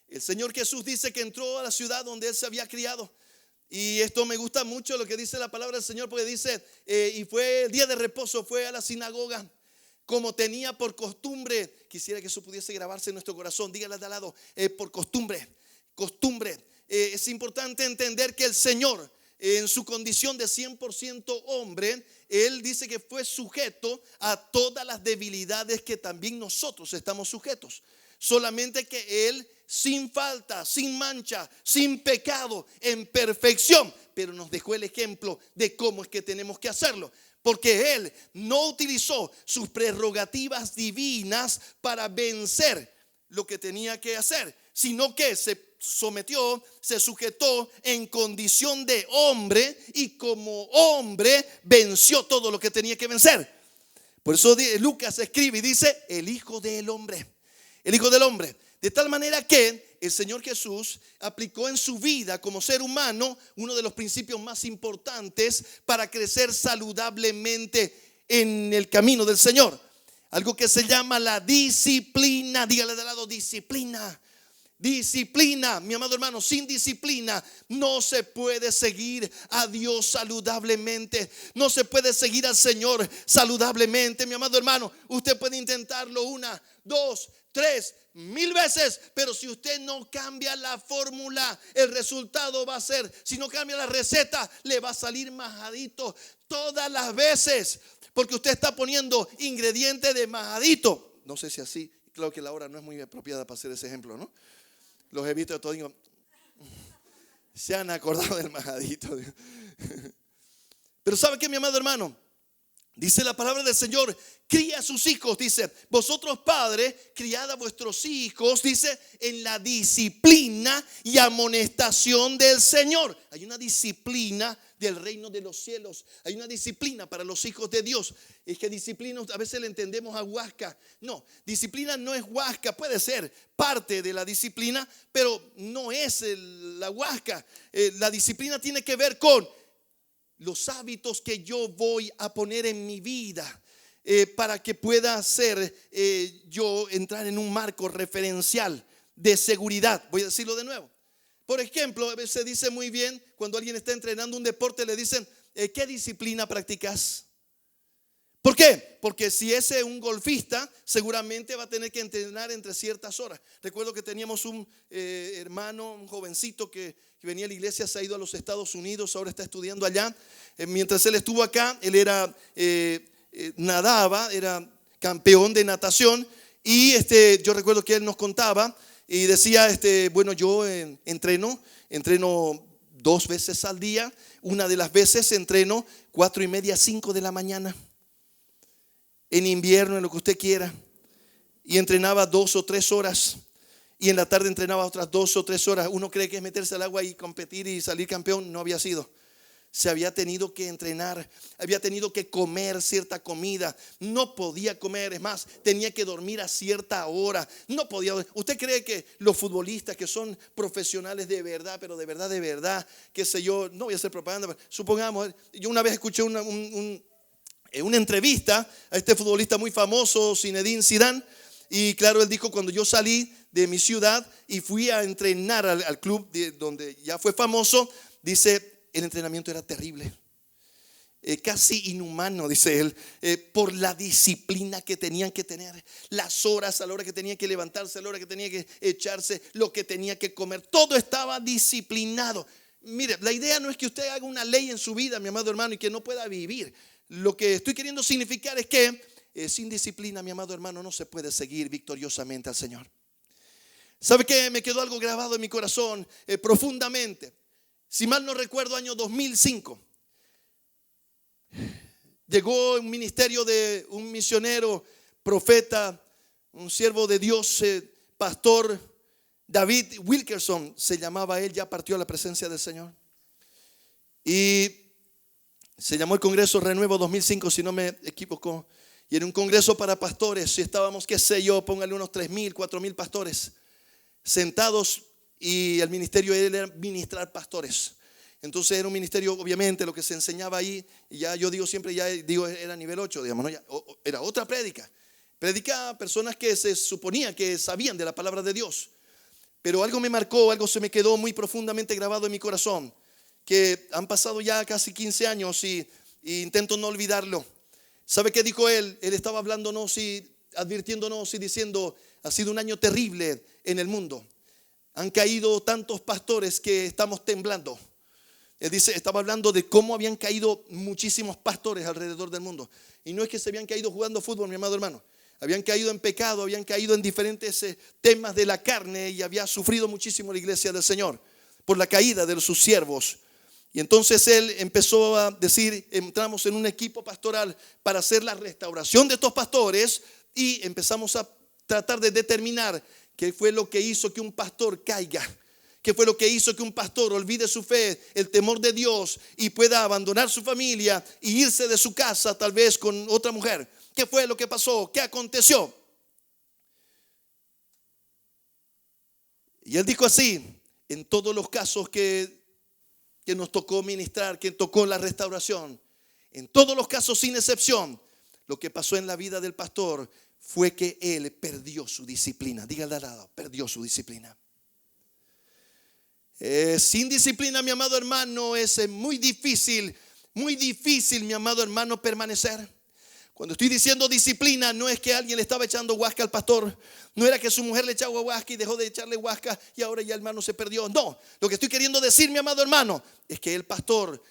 el Señor Jesús dice que entró a la ciudad donde él se había criado. Y esto me gusta mucho lo que dice la palabra del Señor, porque dice, y fue el día de reposo, fue a la sinagoga como tenía por costumbre. Quisiera que eso pudiese grabarse en nuestro corazón. Dígale de al lado, por costumbre. Es importante entender que el Señor, en su condición de 100% hombre, Él dice que fue sujeto a todas las debilidades que también nosotros estamos sujetos. Solamente que Él, sin falta, sin mancha, sin pecado, en perfección, pero nos dejó el ejemplo de cómo es que tenemos que hacerlo. Porque Él no utilizó sus prerrogativas divinas para vencer lo que tenía que hacer, sino que se sometió, se sujetó en condición de hombre, y como hombre venció todo lo que tenía que vencer. Por eso Lucas escribe y dice: el Hijo del Hombre. El Hijo del Hombre. De tal manera que el Señor Jesús aplicó en su vida como ser humano uno de los principios más importantes para crecer saludablemente en el camino del Señor. Algo que se llama la disciplina. Dígale de lado, disciplina. Disciplina, mi amado hermano. Sin disciplina no se puede seguir a Dios saludablemente. No se puede seguir al Señor saludablemente, mi amado hermano. Usted puede intentarlo 1, 2, 3, 1000 veces, pero si usted no cambia la fórmula, el resultado va a ser, si no cambia la receta, le va a salir majadito todas las veces, porque usted está poniendo ingredientes de majadito. No sé si así, claro que la hora no es muy apropiada para hacer ese ejemplo, ¿no? Los he visto de todo, digo, se han acordado del majadito. Pero ¿sabe qué, mi amado hermano? Dice la palabra del Señor: cría a sus hijos, dice, vosotros padres, criad a vuestros hijos, dice, en la disciplina y amonestación del Señor. Hay una disciplina del reino de los cielos. Hay una disciplina para los hijos de Dios. Es que disciplina a veces le entendemos a huasca. No, disciplina no es huasca. Puede ser parte de la disciplina, pero no es la huasca. La disciplina tiene que ver con los hábitos que yo voy a poner en mi vida, para que pueda ser yo entrar en un marco referencial de seguridad. Voy a decirlo de nuevo. Por ejemplo, a veces se dice muy bien, cuando alguien está entrenando un deporte, le dicen: ¿qué disciplina practicas? ¿Por qué? Porque si ese es un golfista, seguramente va a tener que entrenar entre ciertas horas. Recuerdo que teníamos un hermano, un jovencito que venía a la iglesia, se ha ido a los Estados Unidos, ahora está estudiando allá. Mientras él estuvo acá, él era nadaba, era campeón de natación. Y yo recuerdo que él nos contaba y decía, bueno, yo entreno 2 veces al día. Una de las veces entreno 4:30, 5 de la mañana. En invierno, en lo que usted quiera. Y entrenaba 2 o 3 horas. Y en la tarde entrenaba otras 2 o 3 horas. Uno cree que es meterse al agua y competir y salir campeón. No había sido. Se había tenido que entrenar, había tenido que comer cierta comida. No podía comer, es más, tenía que dormir a cierta hora. No podía. ¿Usted cree que los futbolistas que son profesionales de verdad, pero de verdad, qué sé yo, no voy a hacer propaganda, pero supongamos, yo una vez escuché una entrevista a este futbolista muy famoso, Zinedine Zidane, y claro, él dijo: cuando yo salí de mi ciudad y fui a entrenar al club donde ya fue famoso, dice, el entrenamiento era terrible, casi inhumano, dice él, por la disciplina que tenían que tener, las horas, a la hora que tenía que levantarse, a la hora que tenía que echarse, lo que tenía que comer, todo estaba disciplinado. Mire, la idea no es que usted haga una ley en su vida, mi amado hermano, y que no pueda vivir. Lo que estoy queriendo significar es que sin disciplina, mi amado hermano, no se puede seguir victoriosamente al Señor. ¿Sabe qué? Me quedó algo grabado en mi corazón profundamente. Si mal no recuerdo, año 2005, llegó un ministerio de un misionero, profeta, un siervo de Dios, pastor David Wilkerson, se llamaba él, ya partió a la presencia del Señor. Y se llamó el Congreso Renuevo 2005, si no me equivoco. Y era un congreso para pastores. Y estábamos, qué sé yo, póngale unos 3,000, 4,000 pastores sentados. Y el ministerio era ministrar pastores. Entonces era un ministerio, obviamente, lo que se enseñaba ahí. Y ya yo digo siempre, ya digo, era nivel 8, digamos, ¿no? Era otra prédica. Prédica a personas que se suponía que sabían de la palabra de Dios. Pero algo me marcó, algo se me quedó muy profundamente grabado en mi corazón. que han pasado ya casi 15 años y intento no olvidarlo. ¿Sabe qué dijo él? Él estaba hablándonos y advirtiéndonos y diciendo: ha sido un año terrible en el mundo. Han caído tantos pastores que estamos temblando. Él dice, estaba hablando de cómo habían caído muchísimos pastores alrededor del mundo. Y no es que se habían caído jugando fútbol, mi amado hermano. Habían caído en pecado, habían caído en diferentes temas de la carne, y había sufrido muchísimo la iglesia del Señor por la caída de sus siervos. Y entonces él empezó a decir: entramos en un equipo pastoral para hacer la restauración de estos pastores, y empezamos a tratar de determinar qué fue lo que hizo que un pastor caiga. ¿Qué fue lo que hizo que un pastor olvide su fe, el temor de Dios, y pueda abandonar su familia y irse de su casa tal vez con otra mujer? ¿Qué fue lo que pasó? ¿Qué aconteció? Y él dijo así: en todos los casos que nos tocó ministrar, que tocó la restauración, en todos los casos sin excepción, lo que pasó en la vida del pastor fue que él perdió su disciplina. Dígale al lado: perdió su disciplina. Sin disciplina, mi amado hermano, es muy difícil, mi amado hermano, permanecer. Cuando estoy diciendo disciplina, no es que alguien le estaba echando huasca al pastor. No era que su mujer le echaba huasca y dejó de echarle huasca y ahora ya el hermano se perdió. No, lo que estoy queriendo decir, mi amado hermano, es que el pastor,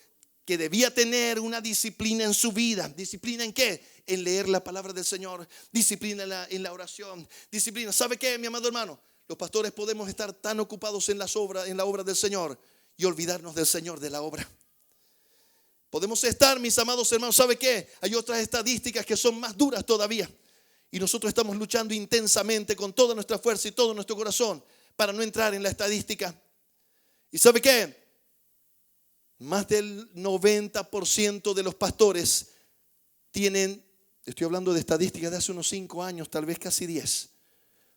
que debía tener una disciplina en su vida. ¿Disciplina en qué? En leer la palabra del Señor. Disciplina en la oración. Disciplina. ¿Sabe qué, mi amado hermano? Los pastores podemos estar tan ocupados en la obra del Señor y olvidarnos del Señor, de la obra. Podemos estar, mis amados hermanos, ¿sabe qué? Hay otras estadísticas que son más duras todavía. Y nosotros estamos luchando intensamente con toda nuestra fuerza y todo nuestro corazón para no entrar en la estadística. ¿Y sabe qué? Más del 90% de los pastores tienen, estoy hablando de estadísticas de hace unos 5 años, tal vez casi 10.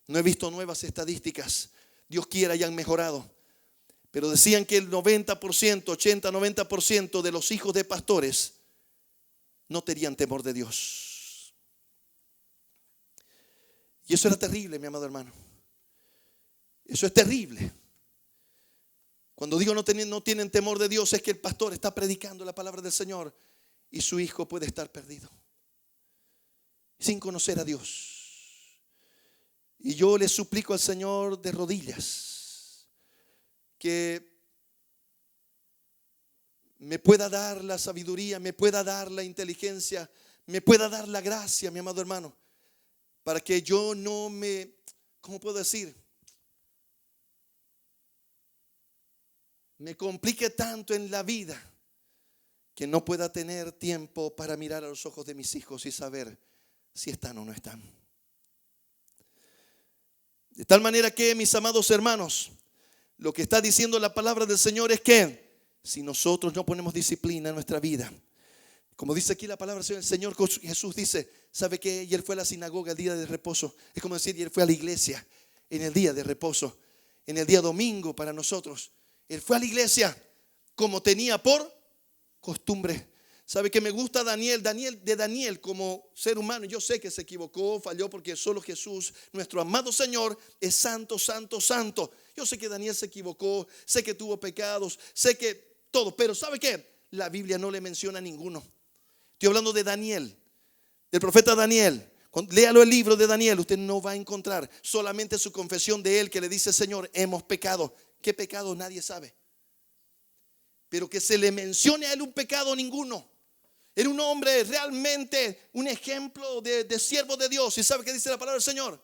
No he visto nuevas estadísticas. Dios quiera hayan mejorado. Pero decían que el 90%, 80-90% de los hijos de pastores no tenían temor de Dios. Y eso era terrible, mi amado hermano. Eso es terrible. Cuando digo no tienen temor de Dios, es que el pastor está predicando la palabra del Señor y su hijo puede estar perdido, sin conocer a Dios. Y yo le suplico al Señor de rodillas que me pueda dar la sabiduría, me pueda dar la inteligencia, me pueda dar la gracia, mi amado hermano, para que yo no me, ¿cómo puedo decir? Me complique tanto en la vida que no pueda tener tiempo para mirar a los ojos de mis hijos y saber si están o no están. De tal manera que, mis amados hermanos, lo que está diciendo la palabra del Señor es que si nosotros no ponemos disciplina en nuestra vida, como dice aquí la palabra del Señor, Jesús dice, ¿sabe qué? Y él fue a la sinagoga el día de reposo. Es como decir, y él fue a la iglesia en el día de reposo, en el día domingo para nosotros. Él fue a la iglesia como tenía por costumbre. ¿Sabe que me gusta Daniel como ser humano? Yo sé que se equivocó, falló, porque solo Jesús, nuestro amado Señor, es santo, santo, santo. Yo sé que Daniel se equivocó, sé que tuvo pecados, sé que todo, pero ¿sabe qué? La Biblia no le menciona a ninguno. Estoy hablando de Daniel, del profeta Daniel. Léalo el libro de Daniel, usted no va a encontrar solamente su confesión de él, que le dice: Señor, hemos pecado. ¿Qué pecado? Nadie sabe. Pero que se le mencione a él un pecado, ninguno. Era un hombre realmente un ejemplo de siervo de Dios. ¿Y sabe qué dice la palabra del Señor?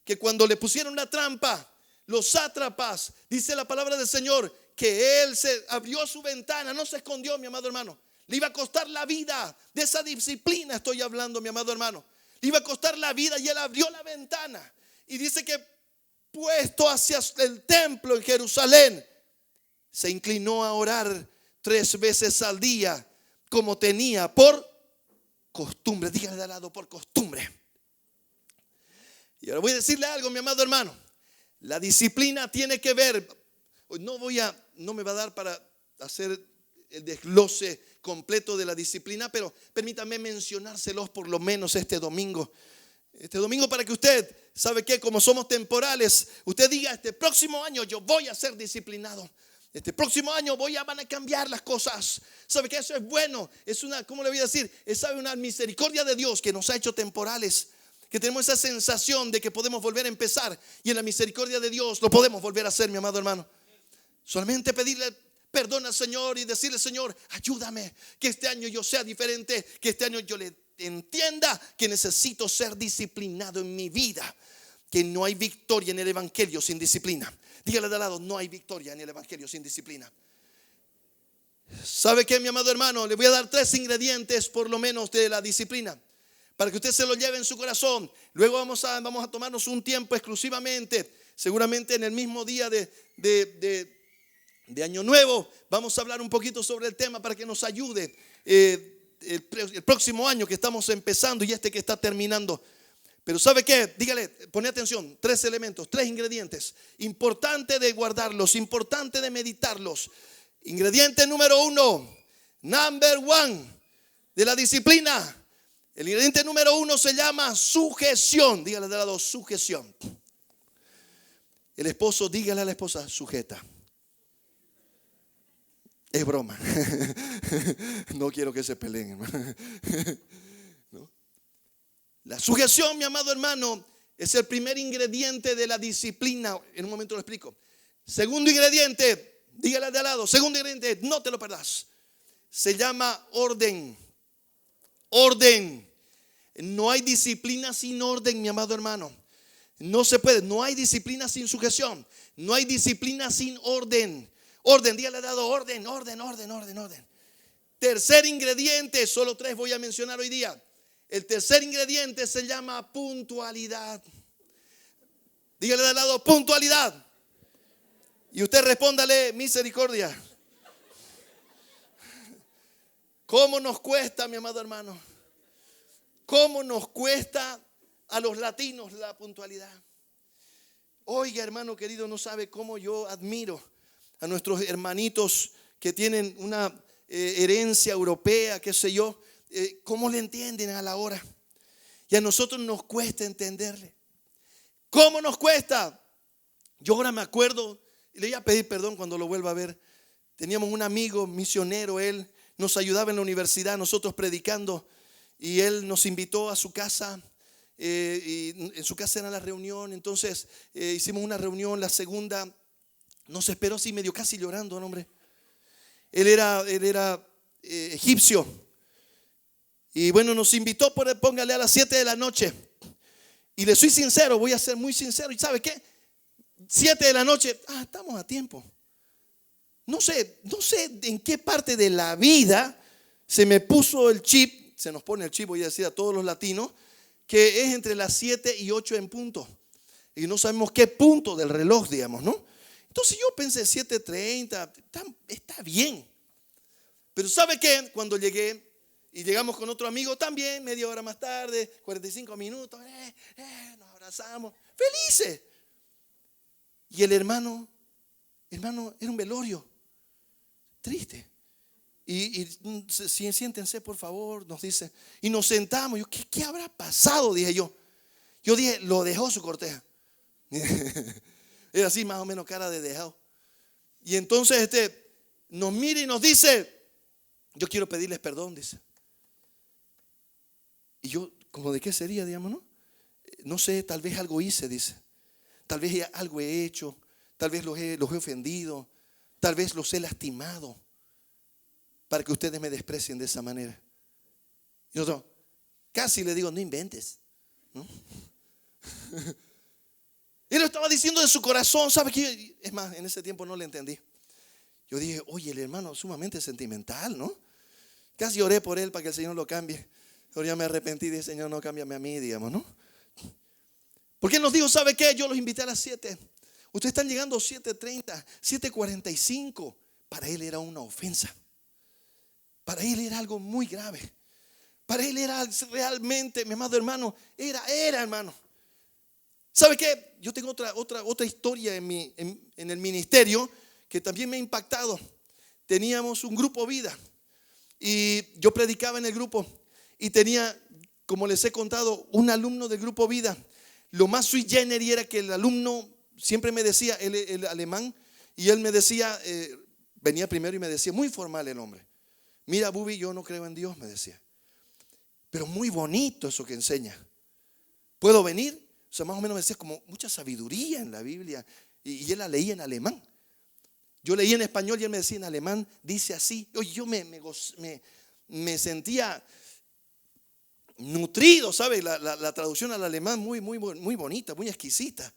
Que cuando le pusieron la trampa, los sátrapas, dice la palabra del Señor, que él se abrió su ventana, no se escondió, mi amado hermano. Le iba a costar la vida. De esa disciplina estoy hablando, mi amado hermano. Le iba a costar la vida y él abrió la ventana. Y dice que puesto hacia el templo en Jerusalén, se inclinó a orar 3 veces al día, como tenía por costumbre. Dígale de al lado: por costumbre. Y ahora voy a decirle algo, mi amado hermano. La disciplina tiene que ver, no me va a dar para hacer el desglose completo de la disciplina, pero permítame mencionárselos por lo menos este domingo. Este domingo, para que usted, ¿sabe qué? Como somos temporales, usted diga: este próximo año yo voy a ser disciplinado. Este próximo año van a cambiar las cosas. ¿Sabe qué? Eso es bueno. Es una, ¿cómo le voy a decir? ¿Sabe? Una misericordia de Dios que nos ha hecho temporales. Que tenemos esa sensación de que podemos volver a empezar. Y en la misericordia de Dios lo podemos volver a hacer, mi amado hermano. Solamente pedirle perdón al Señor y decirle: Señor, ayúdame. Que este año yo sea diferente. Que este año yo le entienda que necesito ser disciplinado en mi vida. Que no hay victoria en el evangelio sin disciplina. Dígale de al lado: no hay victoria en el evangelio sin disciplina. ¿Sabe qué, mi amado hermano? Le voy a dar 3 ingredientes por lo menos de la disciplina, para que usted se lo lleve en su corazón. Luego vamos a tomarnos un tiempo exclusivamente, seguramente en el mismo día de Año Nuevo. Vamos a hablar un poquito sobre el tema para que nos ayude el próximo año que estamos empezando y que está terminando. Pero ¿sabe qué? Dígale, pone atención, 3 elementos, 3 ingredientes. Importante de guardarlos, importante de meditarlos. Ingrediente número 1, number 1 de la disciplina. El ingrediente número 1 se llama sujeción. Dígale de lado: sujeción. El esposo, dígale a la esposa: sujeta. Es broma. No quiero que se peleen, hermano. ¿No? La sujeción, mi amado hermano, es el primer ingrediente de la disciplina. En un momento lo explico. Segundo ingrediente, dígale de al lado: segundo ingrediente, no te lo perdas. Se llama orden. Orden. No hay disciplina sin orden, mi amado hermano. No se puede. No hay disciplina sin sujeción. No hay disciplina sin orden. Orden, dígale de al lado: orden, orden, orden, orden, orden. Tercer ingrediente, solo 3 voy a mencionar hoy día. El tercer ingrediente se llama puntualidad. Dígale de al lado: puntualidad. Y usted respóndale: misericordia. ¿Cómo nos cuesta, mi amado hermano? ¿Cómo nos cuesta a los latinos la puntualidad? Oiga, hermano querido, no sabe cómo yo admiro a nuestros hermanitos que tienen una herencia europea, qué sé yo. ¿Cómo le entienden a la hora? Y a nosotros nos cuesta entenderle. ¿Cómo nos cuesta? Yo ahora me acuerdo, y le voy a pedir perdón cuando lo vuelva a ver. Teníamos un amigo misionero, él nos ayudaba en la universidad, nosotros predicando, y él nos invitó a su casa. Y en su casa era la reunión. Entonces hicimos una reunión, la segunda. Nos esperó así medio casi llorando, ¿no, hombre? Él era egipcio. Y bueno, nos invitó, póngale a las 7 de la noche. Y le soy sincero, voy a ser muy sincero. ¿Y sabe qué? 7 de la noche, estamos a tiempo. No sé en qué parte de la vida se me puso el chip. Se nos pone el chip, voy a decir a todos los latinos, que es entre las 7 y 8 en punto. Y no sabemos qué punto del reloj, digamos, ¿no? Entonces yo pensé 7:30, está bien. Pero ¿sabe qué? Cuando llegué y llegamos con otro amigo también, media hora más tarde, 45 minutos, nos abrazamos, felices. Y el hermano, era un velorio, triste. Y siéntense, por favor, nos dice. Y nos sentamos. Yo, ¿qué habrá pasado? Dije yo. Yo dije, lo dejó su corteja. Era así más o menos cara de dejado. Y entonces nos mira y nos dice: yo quiero pedirles perdón, dice. Y yo, ¿como de qué sería, digamos, no? No sé, tal vez algo hice, dice. Tal vez algo he hecho. Tal vez los he ofendido. Tal vez los he lastimado para que ustedes me desprecien de esa manera. Y yo casi le digo: no inventes, ¿no? Él lo estaba diciendo de su corazón. ¿Sabe qué? Es más, en ese tiempo no le entendí. Yo dije: oye, el hermano sumamente sentimental, ¿no? Casi oré por él para que el Señor lo cambie. Pero ya me arrepentí y dije: Señor, no, cámbiame a mí, digamos, ¿no? Porque él nos dijo: ¿sabe qué? Yo los invité a las 7. Ustedes están llegando 7:30, 7:45. Para él era una ofensa. Para él era algo muy grave. Para él era realmente, mi amado hermano, era hermano. ¿Sabe qué? Yo tengo otra historia en el ministerio que también me ha impactado. Teníamos un grupo vida y yo predicaba en el grupo y tenía, como les he contado, un alumno del grupo vida. Lo más sui generis era que el alumno siempre me decía, el alemán, y él me decía: venía primero y me decía, muy formal el hombre. Mira, Bubi, yo no creo en Dios, me decía. Pero muy bonito eso que enseña. ¿Puedo venir? O sea, más o menos me decía como mucha sabiduría en la Biblia. Y él la leía en alemán. Yo leía en español y él me decía en alemán, dice así. Oye, yo me sentía nutrido, ¿sabe? La traducción al alemán muy bonita, muy exquisita.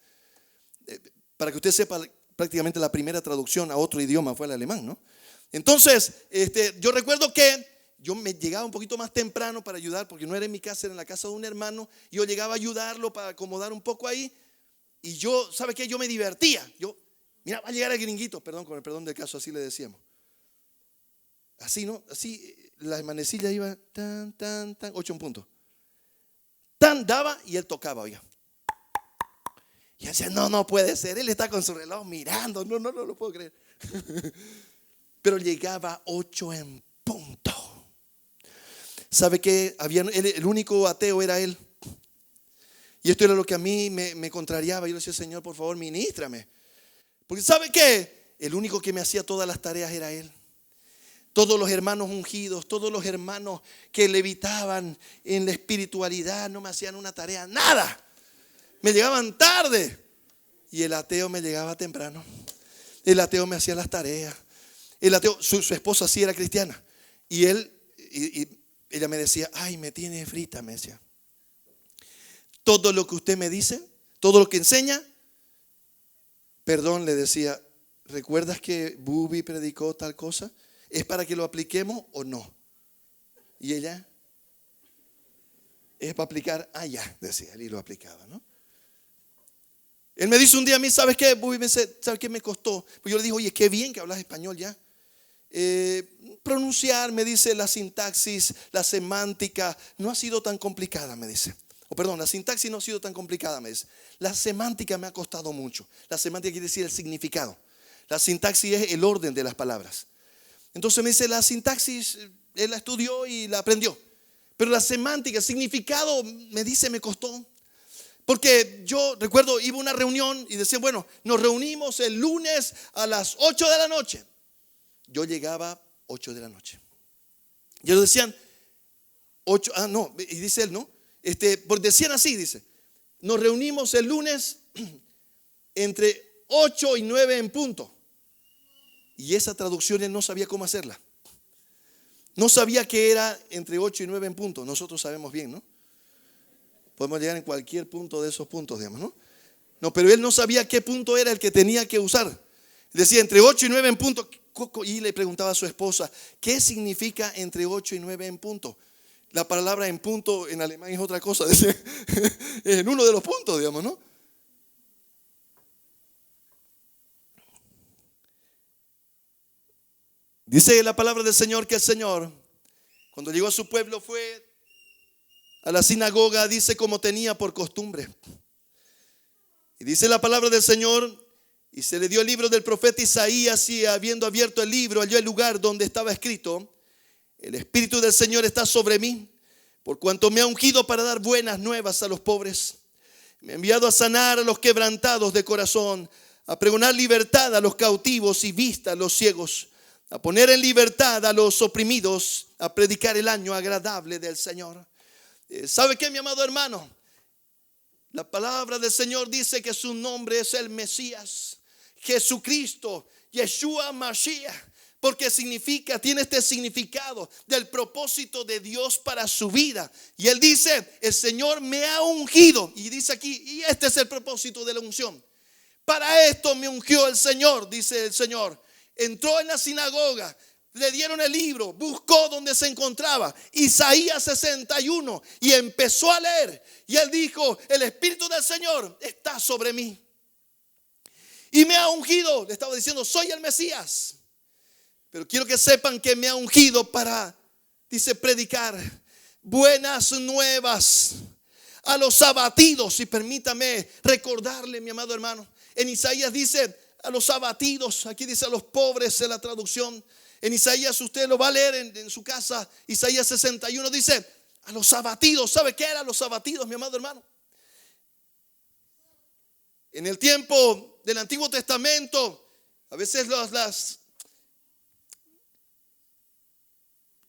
Para que usted sepa, prácticamente la primera traducción a otro idioma fue el alemán, ¿no? Entonces, yo recuerdo que yo me llegaba un poquito más temprano para ayudar, porque no era en mi casa, era en la casa de un hermano. Yo llegaba a ayudarlo para acomodar un poco ahí. Y yo, ¿sabe qué? Yo me divertía. Mira, va a llegar el gringuito, perdón, con el perdón del caso, así le decíamos. Así, ¿no? Así, la manecilla iba, tan, 8 puntos. Tan daba y él tocaba, oiga. Y él decía, no puede ser, él está con su reloj mirando, no lo puedo creer. Pero llegaba 8 en punto. ¿Sabe qué? El único ateo era él. Y esto era lo que a mí me contrariaba. Yo le decía, Señor, por favor, ministrame. Porque ¿sabe qué? El único que me hacía todas las tareas era él. Todos los hermanos ungidos, todos los hermanos que levitaban en la espiritualidad no me hacían una tarea, nada. Me llegaban tarde. Y el ateo me llegaba temprano. El ateo me hacía las tareas. El ateo, su esposa sí era cristiana. Y ella me decía, ay, me tiene frita, me decía. Todo lo que usted me dice, todo lo que enseña, perdón, le decía, ¿recuerdas que Bubi predicó tal cosa? ¿Es para que lo apliquemos o no? Y ella, es para aplicar, ya, decía él, y lo aplicaba, ¿no? Él me dice un día a mí, ¿sabes qué? Bubi, ¿sabes qué me costó? Pues yo le dije, oye, qué bien que hablas español ya. Pronunciar, me dice, la sintaxis, la semántica, no ha sido tan complicada, me dice. La sintaxis no ha sido tan complicada, me dice. La semántica me ha costado mucho. La semántica quiere decir el significado. La sintaxis es el orden de las palabras. Entonces me dice, la sintaxis, él la estudió y la aprendió. Pero la semántica, el significado, me dice, me costó. Porque yo recuerdo, iba a una reunión y decían, bueno, nos reunimos el lunes a las 8 de la noche. Yo llegaba 8 de la noche. Y ellos decían, 8, no, y dice él, ¿no? Porque decían así, dice, nos reunimos el lunes entre 8 y 9 en punto. Y esa traducción él no sabía cómo hacerla. No sabía que era entre 8 y 9 en punto. Nosotros sabemos bien, ¿no? Podemos llegar en cualquier punto de esos puntos, digamos, ¿no? No, pero él no sabía qué punto era el que tenía que usar. Decía entre 8 y 9 en punto. Y le preguntaba a su esposa, ¿qué significa entre 8 y 9 en punto? La palabra en punto en alemán es otra cosa. Dice, en uno de los puntos, digamos, ¿no? Dice la palabra del Señor que el Señor, cuando llegó a su pueblo, fue a la sinagoga, dice, como tenía por costumbre. Y dice la palabra del Señor, y se le dio el libro del profeta Isaías, y habiendo abierto el libro, halló el lugar donde estaba escrito, el Espíritu del Señor está sobre mí, por cuanto me ha ungido para dar buenas nuevas a los pobres. Me ha enviado a sanar a los quebrantados de corazón, a pregonar libertad a los cautivos y vista a los ciegos, a poner en libertad a los oprimidos, a predicar el año agradable del Señor. ¿Sabe qué, mi amado hermano? La palabra del Señor dice que su nombre es el Mesías, Jesucristo, Yeshua Mashiach, porque tiene este significado del propósito de Dios para su vida. Y él dice, el Señor me ha ungido. Y dice aquí, y este es el propósito de la unción. Para esto me ungió el Señor, dice el Señor. Entró en la sinagoga, le dieron el libro, buscó donde se encontraba, Isaías 61, y empezó a leer. Y él dijo, el Espíritu del Señor está sobre mí. Y me ha ungido, le estaba diciendo, soy el Mesías. Pero quiero que sepan que me ha ungido para, dice, predicar buenas nuevas a los abatidos. Y permítame recordarle, mi amado hermano, en Isaías dice a los abatidos, aquí dice a los pobres en la traducción. En Isaías, usted lo va a leer en su casa, Isaías 61 dice a los abatidos. ¿Sabe qué eran los abatidos, mi amado hermano? En el tiempo del Antiguo Testamento, a veces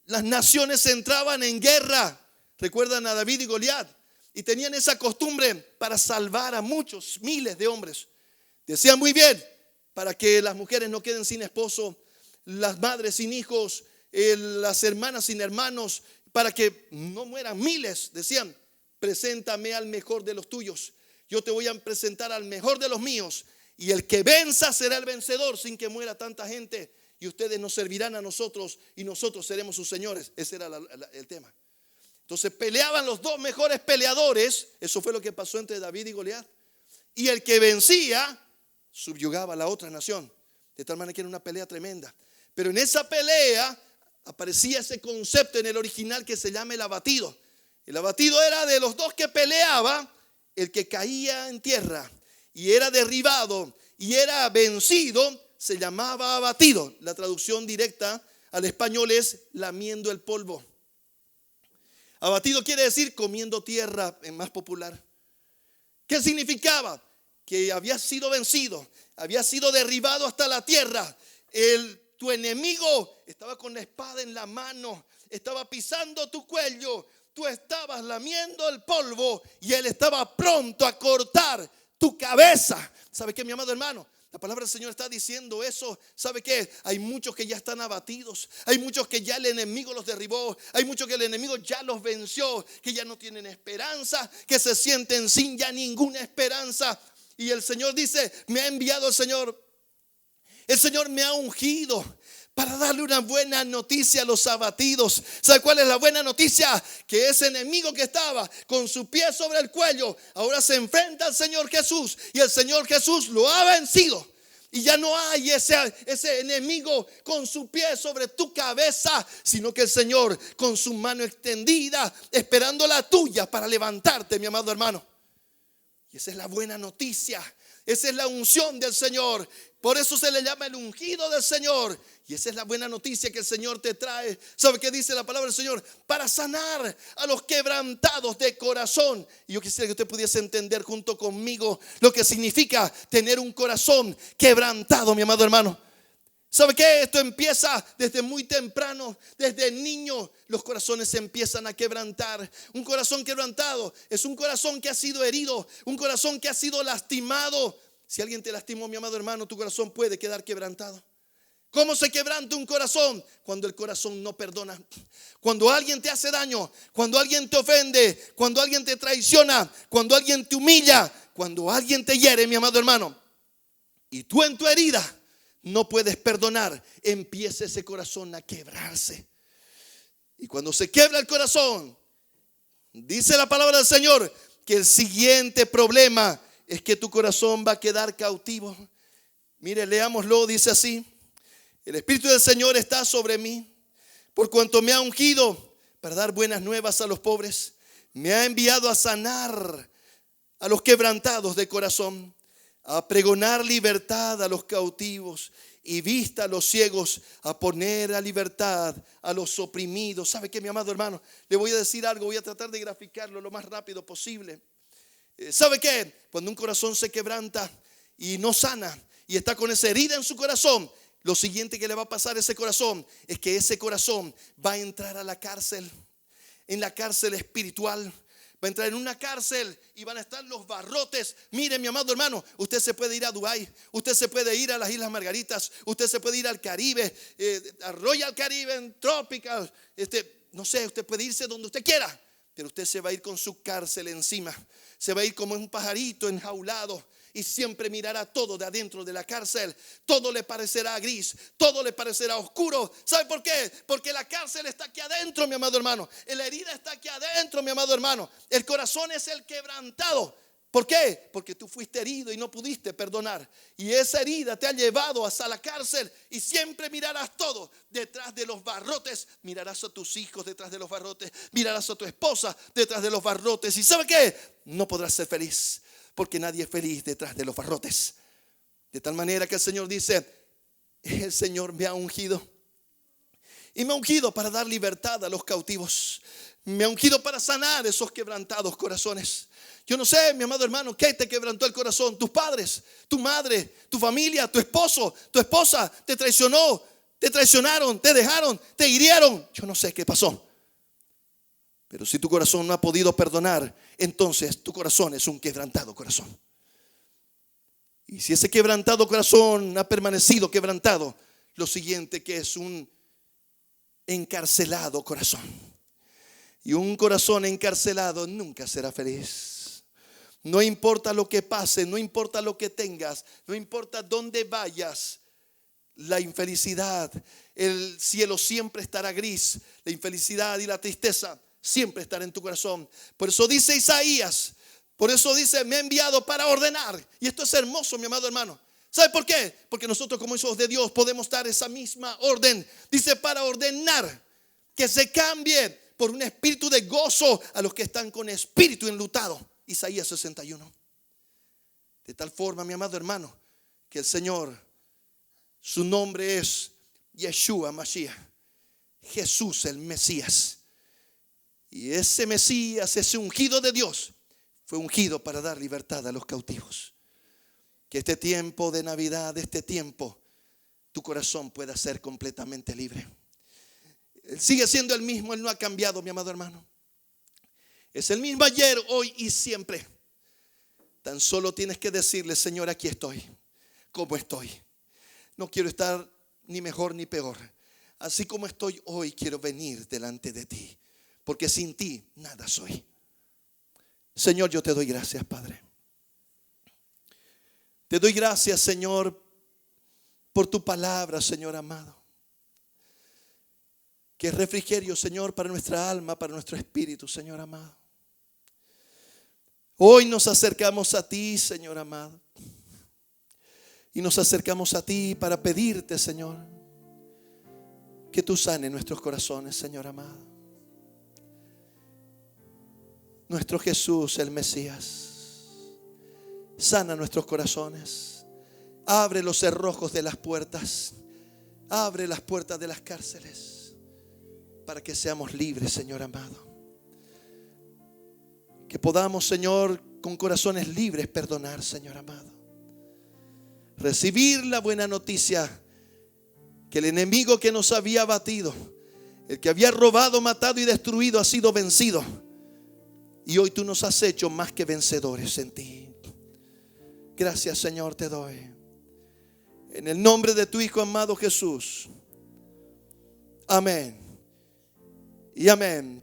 las naciones entraban en guerra. Recuerdan a David y Goliat. Y tenían esa costumbre para salvar a muchos, miles de hombres. Decían muy bien, para que las mujeres no queden sin esposo, las madres sin hijos, las hermanas sin hermanos, para que no mueran miles. Decían, preséntame al mejor de los tuyos. Yo te voy a presentar al mejor de los míos. Y el que venza será el vencedor sin que muera tanta gente. Y ustedes nos servirán a nosotros y nosotros seremos sus señores. Ese era el tema. Entonces peleaban los dos mejores peleadores. Eso fue lo que pasó entre David y Goliat. Y el que vencía subyugaba a la otra nación. De tal manera que era una pelea tremenda. Pero en esa pelea aparecía ese concepto en el original que se llama el abatido. El abatido era de los dos que peleaba, el que caía en tierra y era derribado y era vencido, se llamaba abatido. La traducción directa al español es lamiendo el polvo. Abatido quiere decir comiendo tierra, en más popular. ¿Qué significaba? Que había sido vencido, había sido derribado hasta la tierra. Tu enemigo estaba con la espada en la mano, estaba pisando tu cuello, tú estabas lamiendo el polvo y él estaba pronto a cortar tu cabeza. ¿Sabe qué, mi amado hermano? La palabra del Señor está diciendo eso. ¿Sabe qué? Hay muchos que ya están abatidos. Hay muchos que ya el enemigo los derribó. Hay muchos que el enemigo ya los venció. Que ya no tienen esperanza. Que se sienten sin ya ninguna esperanza. Y el Señor dice, me ha enviado el Señor. El Señor me ha ungido para darle una buena noticia a los abatidos. ¿Sabe cuál es la buena noticia? Que ese enemigo que estaba con su pie sobre el cuello, ahora se enfrenta al Señor Jesús. Y el Señor Jesús lo ha vencido. Y ya no hay ese enemigo con su pie sobre tu cabeza, sino que el Señor con su mano extendida, esperando la tuya para levantarte, mi amado hermano. Y esa es la buena noticia. Esa es la unción del Señor. Por eso se le llama el ungido del Señor. Y esa es la buena noticia que el Señor te trae. ¿Sabe qué dice la palabra del Señor? Para sanar a los quebrantados de corazón. Y yo quisiera que usted pudiese entender junto conmigo lo que significa tener un corazón quebrantado, mi amado hermano. ¿Sabe qué? Esto empieza desde muy temprano, desde niño. Los corazones se empiezan a quebrantar. Un corazón quebrantado es un corazón que ha sido herido, un corazón que ha sido lastimado. Si alguien te lastimó, mi amado hermano, tu corazón puede quedar quebrantado. ¿Cómo se quebranta un corazón? Cuando el corazón no perdona. Cuando alguien te hace daño, cuando alguien te ofende, cuando alguien te traiciona, cuando alguien te humilla, cuando alguien te hiere, mi amado hermano. Y tú en tu herida no puedes perdonar, empieza ese corazón a quebrarse. Y cuando se quiebra el corazón, dice la palabra del Señor que el siguiente problema es que tu corazón va a quedar cautivo. Mire, leámoslo, dice así: el Espíritu del Señor está sobre mí, por cuanto me ha ungido para dar buenas nuevas a los pobres. Me ha enviado a sanar a los quebrantados de corazón, a pregonar libertad a los cautivos y vista a los ciegos, a poner a libertad a los oprimidos. ¿Sabe qué, mi amado hermano? Le voy a decir algo, voy a tratar de graficarlo lo más rápido posible. ¿Sabe qué? Cuando un corazón se quebranta y no sana y está con esa herida en su corazón, lo siguiente que le va a pasar a ese corazón es que ese corazón va a entrar a la cárcel, en la cárcel espiritual. Va a entrar en una cárcel y van a estar los barrotes. Mire, mi amado hermano, usted se puede ir a Dubái, usted se puede ir a las Islas Margaritas, usted se puede ir al Caribe, a Royal Caribbean, Tropical, no sé, usted puede irse donde usted quiera, pero usted se va a ir con su cárcel encima. Se va a ir como un pajarito enjaulado y siempre mirará todo de adentro de la cárcel. Todo le parecerá gris, todo le parecerá oscuro. ¿Sabe por qué? Porque la cárcel está aquí adentro, mi amado hermano. La herida está aquí adentro, mi amado hermano. El corazón es el quebrantado. ¿Por qué? Porque tú fuiste herido y no pudiste perdonar. Y esa herida te ha llevado hasta la cárcel. Y siempre mirarás todo detrás de los barrotes. Mirarás a tus hijos detrás de los barrotes. Mirarás a tu esposa detrás de los barrotes. ¿Y sabe qué? No podrás ser feliz, porque nadie es feliz detrás de los barrotes. De tal manera que el Señor dice: el Señor me ha ungido. Y me ha ungido para dar libertad a los cautivos. Me ha ungido para sanar esos quebrantados corazones. Yo no sé, mi amado hermano, ¿qué te quebrantó el corazón? Tus padres, tu madre, tu familia, tu esposo, tu esposa te traicionó, te traicionaron, te dejaron, te hirieron. Yo no sé qué pasó. Pero si tu corazón no ha podido perdonar, entonces tu corazón es un quebrantado corazón. Y si ese quebrantado corazón ha permanecido quebrantado, lo siguiente que es un encarcelado corazón. Y un corazón encarcelado nunca será feliz. No importa lo que pase, no importa lo que tengas, no importa dónde vayas, la infelicidad, el cielo siempre estará gris. La infelicidad y la tristeza siempre estará en tu corazón. Por eso dice Isaías, por eso dice, me ha enviado para ordenar. Y esto es hermoso, mi amado hermano. ¿Sabe por qué? Porque nosotros como hijos de Dios podemos dar esa misma orden. Dice para ordenar que se cambie por un espíritu de gozo a los que están con espíritu enlutado. Isaías 61. De tal forma, mi amado hermano, que el Señor, su nombre es Yeshua Mashiach, Jesús el Mesías. Y ese Mesías, ese ungido de Dios, fue ungido para dar libertad a los cautivos. Que este tiempo de Navidad, este tiempo, tu corazón pueda ser completamente libre. Él sigue siendo el mismo, Él no ha cambiado, mi amado hermano. Es el mismo ayer, hoy y siempre. Tan solo tienes que decirle, Señor, aquí estoy, como estoy. No quiero estar ni mejor ni peor. Así como estoy hoy, quiero venir delante de ti, porque sin ti nada soy. Señor, yo te doy gracias, Padre. Te doy gracias, Señor, por tu palabra, Señor amado. Que es refrigerio, Señor, para nuestra alma, para nuestro espíritu, Señor amado. Hoy nos acercamos a ti, Señor amado. Y nos acercamos a ti para pedirte, Señor, que tú sanes nuestros corazones, Señor amado. Nuestro Jesús, el Mesías, sana nuestros corazones. Abre los cerrojos de las puertas. Abre las puertas de las cárceles para que seamos libres, Señor amado. Que podamos, Señor, con corazones libres perdonar, Señor amado. Recibir la buena noticia que el enemigo que nos había abatido, el que había robado, matado y destruido, ha sido vencido. Y hoy tú nos has hecho más que vencedores en ti. Gracias, Señor, te doy. En el nombre de tu Hijo amado Jesús. Amén. Y amén.